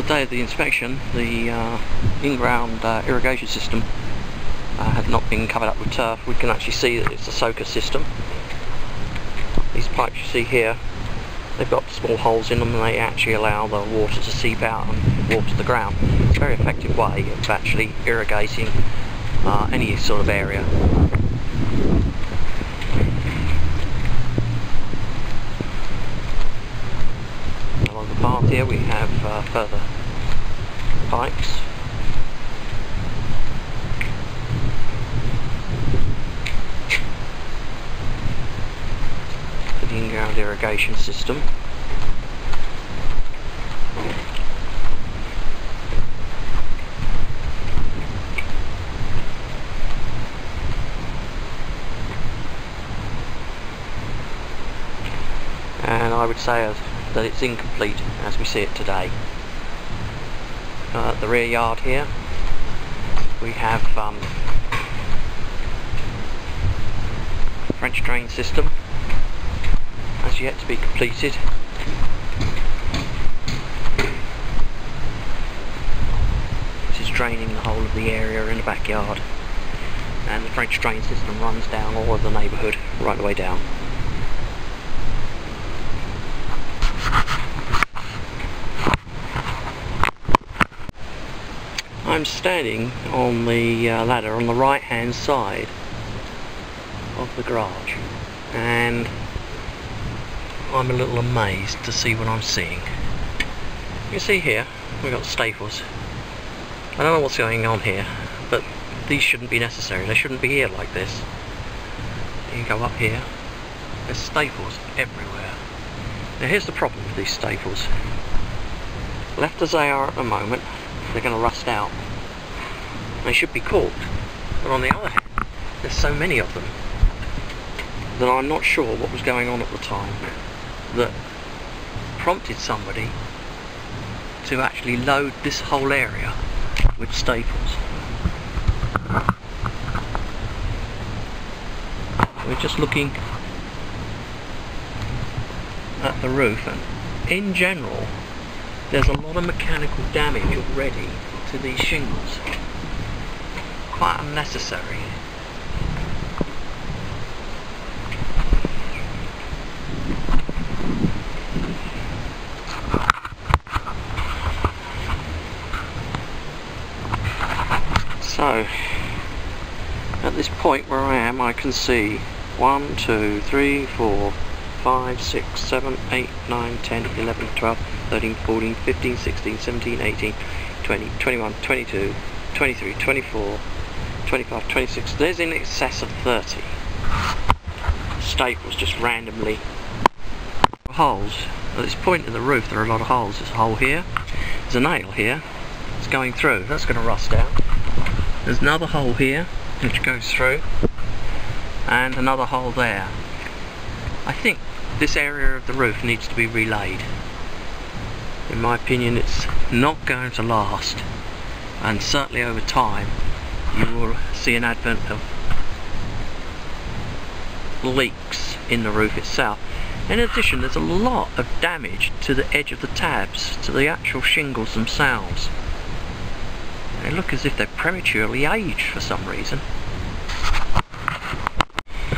day of the inspection, the in-ground irrigation system had not been covered up with turf. We can actually see that it's a soaker system. These pipes you see here, they've got small holes in them and they actually allow the water to seep out and water the ground. It's a very effective way of actually irrigating any sort of area. Along the path here we have further pipes. For the in-ground irrigation system. And I would say that it's incomplete as we see it today. At the rear yard here we have French drain system as yet to be completed. This is draining the whole of the area in the backyard, and the French drain system runs down all of the neighbourhood right the way down. I'm standing on the ladder on the right hand side of the garage, and I'm a little amazed to see what I'm seeing. You can see here we've got staples. I don't know what's going on here, but these shouldn't be necessary. They shouldn't be here like this. You go up here, there's staples everywhere. Now here's the problem with these staples. Left as they are at the moment, they're going to rust out. They should be corked, but on the other hand, there's so many of them that I'm not sure what was going on at the time that prompted somebody to actually load this whole area with staples. We're just looking at the roof, and in general there's a lot of mechanical damage already to these shingles. Quite unnecessary. So, at this point where I am, I can see 1, 2, 3, 4, 5, 6, 7, 8, 9, 10, 11, 12, 13, 14, 15, 16, 17, 18, 20, 21, 22, 23, 24, 25, 26. There's in excess of 30 staples just randomly. Holes. At this point in the roof there are a lot of holes. There's a hole here, there's a nail here, it's going through, that's going to rust out. There's another hole here which goes through, and another hole there. I think this area of the roof needs to be relaid. In my opinion, it's not going to last, and certainly over time you will see an advent of leaks in the roof itself. In addition, there's a lot of damage to the edge of the tabs, to the actual shingles themselves. They look as if they're prematurely aged for some reason.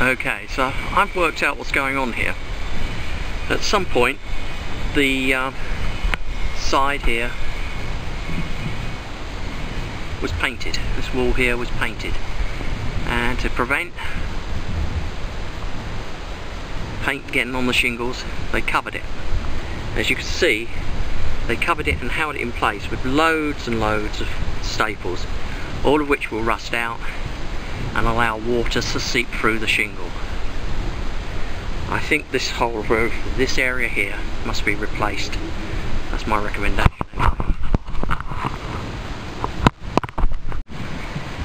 Okay, so I've worked out what's going on here. At some point the side here was painted. This wall here was painted, and to prevent paint getting on the shingles, they covered it. As you can see, they covered it and held it in place with loads and loads of staples, all of which will rust out and allow water to seep through the shingle. I think this whole roof, this area here, must be replaced. That's my recommendation.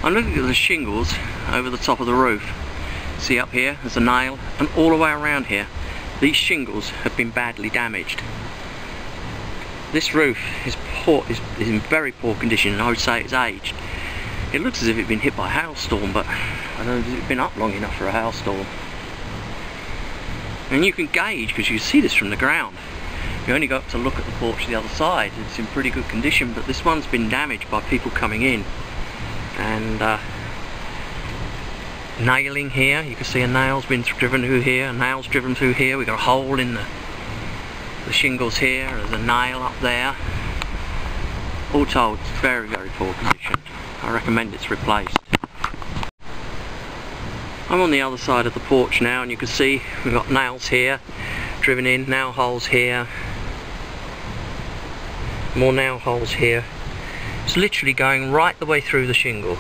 I'm looking at the shingles over the top of the roof. See up here, there's a nail, and all the way around here, these shingles have been badly damaged. This roof is in very poor condition, and I would say it's aged. It looks as if it's been hit by a hailstorm, but I don't know if it's been up long enough for a hailstorm. And you can gauge, because you see this from the ground, You only got to look at the porch the other side. It's in pretty good condition, but this one's been damaged by people coming in. And nailing here, you can see a nail's been driven through here, a nail's driven through here. We've got a hole in the shingles here, there's a nail up there. All told, it's very, very poor condition. I recommend it's replaced. I'm on the other side of the porch now, and you can see we've got nails here driven in, nail holes here, more nail holes here. It's literally going right the way through the shingle.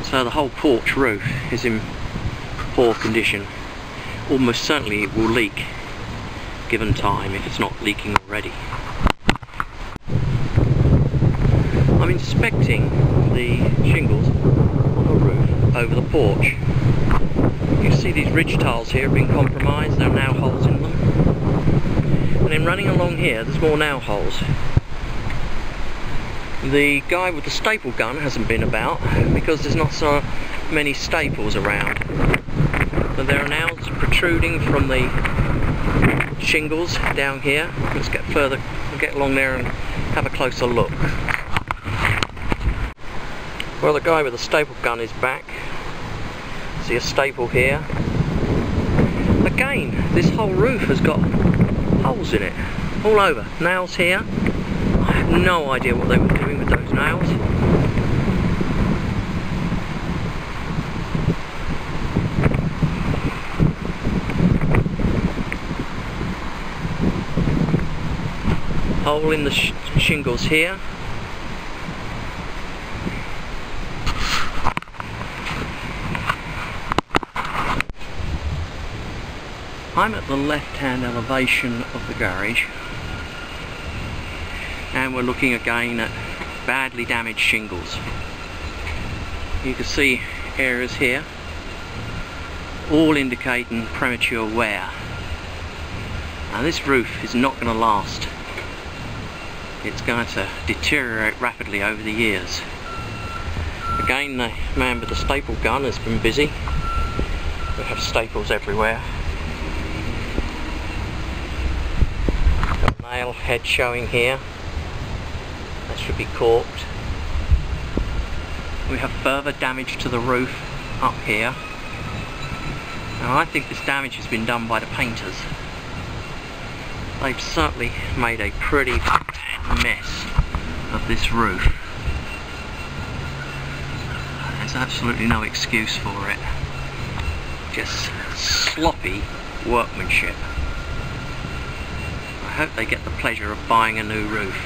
So the whole porch roof is in poor condition. Almost certainly it will leak given time, if it's not leaking already. I'm inspecting the shingles on the roof over the porch. You can see these ridge tiles here have been compromised, there are nail holes in them. And then running along here, there's more nail holes. The guy with the staple gun hasn't been about because there's not so many staples around. But there are nails protruding from the shingles down here. Let's get further, we'll get along there and have a closer look. Well, the guy with the staple gun is back. See a staple here. Again, this whole roof has got holes in it, all over. Nails here. I have no idea what they were doing with those nails. Hole in the shingles here. I'm at the left-hand elevation of the garage, and we're looking again at badly damaged shingles. You can see areas here, all indicating premature wear. Now this roof is not going to last. It's going to deteriorate rapidly over the years. Again, the man with the staple gun has been busy. We have staples everywhere. Got a nail head showing here. That should be caulked. We have further damage to the roof up here. Now I think this damage has been done by the painters. They've certainly made a pretty bad mess of this roof. There's absolutely no excuse for it. Just sloppy workmanship. I hope they get the pleasure of buying a new roof.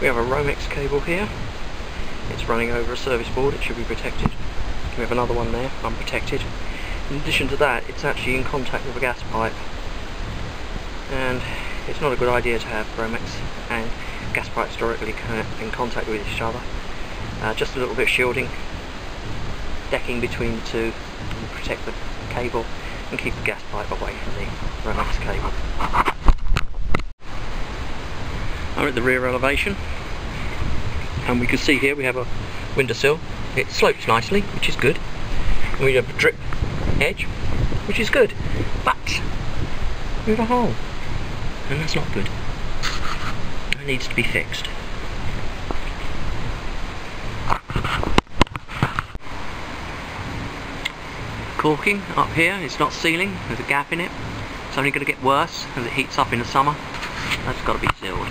We have a Romex cable here. It's running over a service board, it should be protected. We have another one there, unprotected. In addition to that, it's actually in contact with a gas pipe. And it's not a good idea to have Romex and gas pipes directly in contact with each other. Just a little bit of shielding, decking between the two, and protect the cable and keep the gas pipe away from the Romex cable. I'm at the rear elevation, and we can see here we have a windowsill. It slopes nicely, which is good. And we have a drip edge, which is good. But we have a hole, and that's not good. It needs to be fixed. Caulking up here, it's not sealing, there's a gap in it. It's only going to get worse as it heats up in the summer. That's got to be sealed.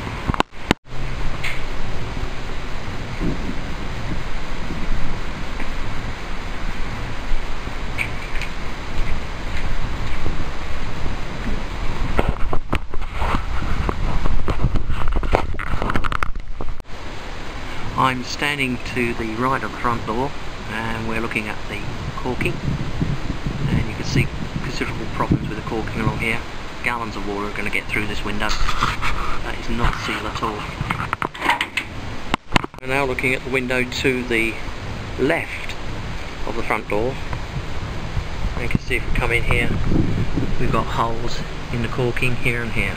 I'm standing to the right of the front door, and we're looking at the caulking, and you can see considerable problems with the caulking along here. Gallons of water are going to get through this window. That is not sealed at all. We're now looking at the window to the left of the front door, and you can see if we come in here, we've got holes in the caulking here and here.